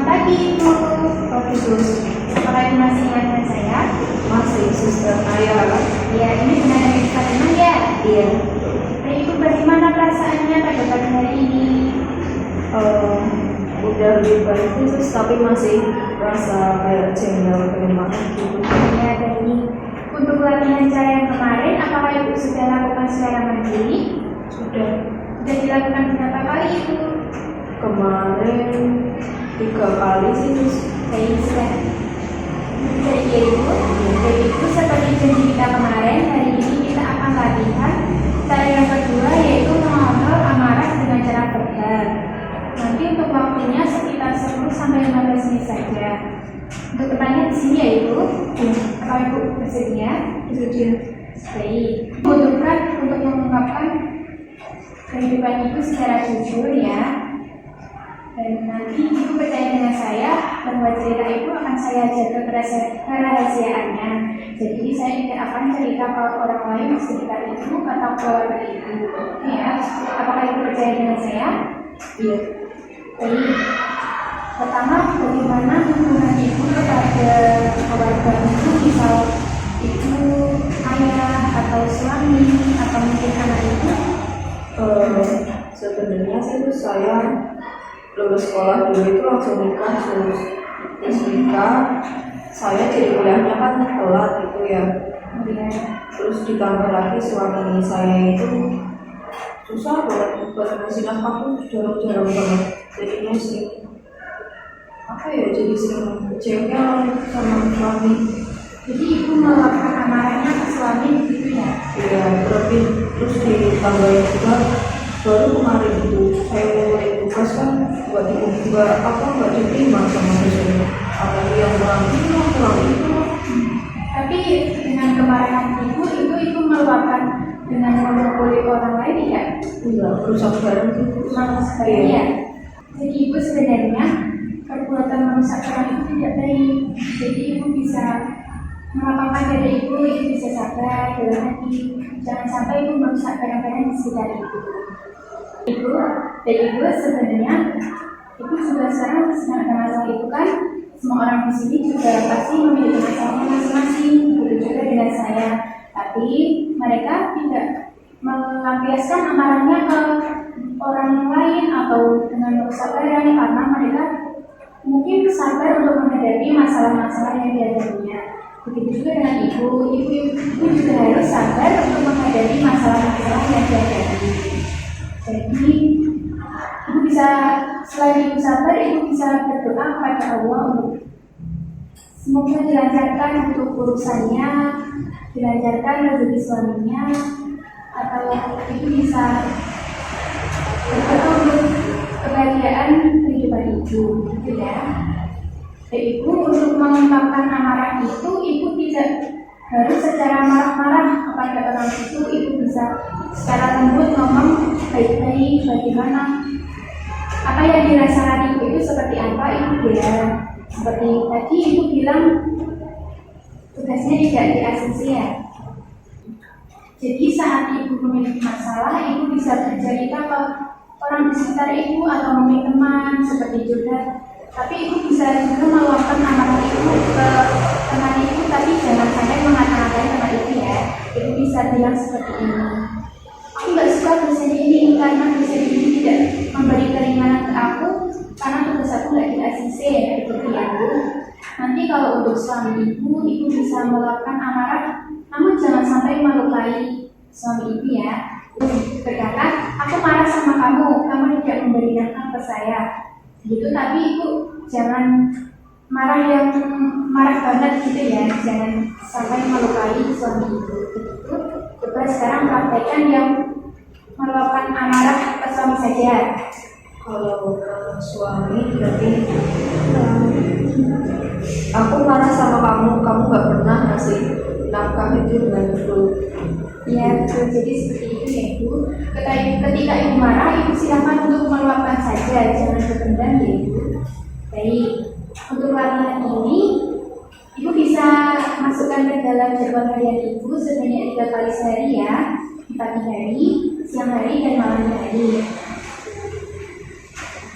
pagi, Ibu. Pagi, Sus. Apakah Ibu masih ingat dengan saya? Masih, Suster Naya. Ya, ini benar dari Fatimah ya? Iya. Nah, Ibu bagaimana perasaannya pada pagi hari ini? Udah lebih baik sih, Sus, tapi masih rasa kayak jengkel pengen makan gitu. Ya, dari untuk latihan saya yang kemarin, apakah Ibu sudah lakukan secara mandiri? Sudah Sudah dilakukan berapa kali, Ibu? kemarin 3 kali sih, Sus. Baik, sudah. Jadi Ibu, jadi Ibu seperti janji kita kemarin, hari ini kita akan latihan cara yang kedua, yaitu mengontrol amarah dengan cara verbal. Nanti untuk waktunya sekitar 10-15 menit saja. Untuk bertanya di sini ya Ibu, apa Ibu bersedia? Bersedia. Baik. Butuhkan untuk mengungkapkan kehidupan Ibu secara jujur ya. Dan nanti Ibu percaya dengan saya bahwa cerita Ibu akan saya jaga kerahasiaannya. Jadi saya tidak akan cerita ke orang lain di sekitar Ibu atau keluarga Ibu. Ya, apakah Ibu percaya dengan saya? Iya. Baik. Pertama, bagaimana hubungan Ibu kepada keluarga Ibu, misal Ibu, ayah, atau suami, atau mungkin anak Ibu? Sebenarnya sih, Sus, saya lulus sekolah dulu itu langsung nikah, Sus. Terus nikah, saya jadi kuliahnya kan telat gitu ya. Terus ditambah lagi suami saya itu susah banget buat ngasih nafkah tuh jarang-jarang banget. Jadinya sering jadi sering jengkel sama suami. Jadi Ibu meluapkan amarahnya ke suami begitu ya? Iya, terus ditambahin juga baru kemarin itu saya mulai tugas kan buat ibu nggak diterima sama dosennya. Apalagi yang kurang itu. Tapi dengan kemarahan Ibu meluapkan dengan memukulin orang lain ya? Iya, berusaha bareng gitu. Iya. Jadi Ibu sebenarnya perbuatan merusak orang itu tidak baik. Jadi Ibu bisa melapangkan diri Ibu bisa sabar dalam hati. Jangan sampai Ibu merusak barang-barang di sekitar Ibu. Ibu sebenarnya Ibu juga sekarang sedang ada masalah itu kan? Semua orang di sini juga pasti memiliki masalahnya masing-masing. Begitu juga dengan saya. Tapi mereka tidak melampiaskan amarahnya ke orang lain atau dengan merusak barang karena mereka mungkin sabar untuk menghadapi masalah-masalah yang dihadapinya. Begitu juga dengan Ibu juga harus sabar untuk menghadapi masalah-masalah yang dihadapi. Jadi Ibu bisa, selain Ibu sabar, Ibu bisa berdoa kepada Allah untuk semoga dilancarkan untuk urusannya, dilancarkan rezeki suaminya, atau Ibu bisa berdoa untuk kebahagiaan kehidupan Ibu, gitu ya. Dan Ibu untuk mengungkapkan amarah itu, Ibu tidak harus secara marah-marah kepada orang itu. Ibu bisa secara lembut ngomong baik-baik bagaimana apa yang dirasakan Ibu itu seperti apa Ibu bilang. Seperti tadi Ibu bilang tugasnya tidak di ACC ya. Jadi saat Ibu memiliki masalah, Ibu bisa bercerita ke orang di sekitar Ibu atau mungkin teman seperti juga. Tapi Ibu bisa juga meluapkan amarah Ibu ke teman Ibu, tapi jangan sampai mengata-ngatain teman Ibu ya. Ibu bisa bilang seperti ini, aku nggak suka dosen ini karena dosen ini tidak memberi keringanan ke aku karena tugas aku nggak di ACC ya, seperti itu. Nanti kalau untuk suami Ibu bisa meluapkan amarah, namun jangan sampai melukai suami Ibu ya. Berkata, aku marah sama kamu tidak memberi nafkah ke saya. Gitu, tapi Ibu jangan marah banget gitu ya, jangan sampai melukai suami Ibu. Begitu. Coba sekarang praktekkan yang meluapkan amarah ke suami saja. Kalau suami berarti aku marah sama kamu nggak pernah ngasih nafkah itu dengan betul. Ya, betul. Jadi seperti itu ya Ibu. Ketika Ibu marah, Ibu silakan untuk meluapkan saja, jangan berpendam ya Ibu. Baik, untuk latihan ini Ibu bisa masukkan ke dalam jadwal harian Ibu sebanyak 3 kali sehari ya, di pagi hari, siang hari, dan malam hari.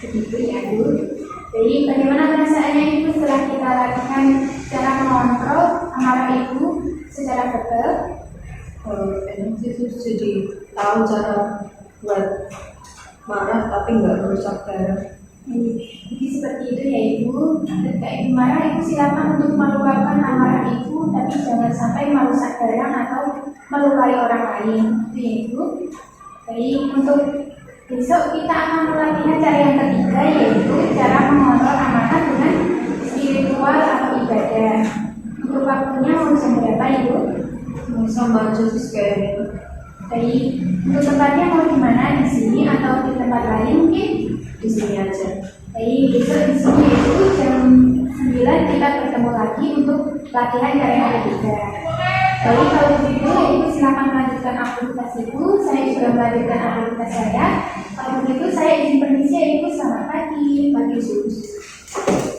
Begitu ya Bu. Jadi bagaimana perasaannya Ibu setelah kita lakukan cara mengontrol amarah Ibu secara betul? Enak sih, terus jadi tahu cara buat marah tapi nggak merusak darah. Jadi seperti itu ya Ibu. Ketika Ibu marah, Ibu silakan untuk meluapkan amarah Ibu, tapi jangan sampai merusak darah atau melukai orang lain. Itu ya Ibu. Baik, untuk besok kita akan melatihan cara yang ketiga, yaitu cara mengontrol amarah dengan spiritual atau ibadah. Untuk waktunya mau jam berapa Ibu? Sama aja sih kayaknya. Baik, untuk tempatnya mau di mana? Di sini atau di tempat lain mungkin? Di sini aja. Baik, besok di sini itu jam 9 kita bertemu lagi untuk latihan cara yang ketiga. Baik, kalau begitu Ibu silakan melanjutkan aktivitas Ibu. Saya juga melanjutkan aktivitas saya. Kalau begitu saya izin permisi ya Ibu. Selamat pagi. Pagi sus.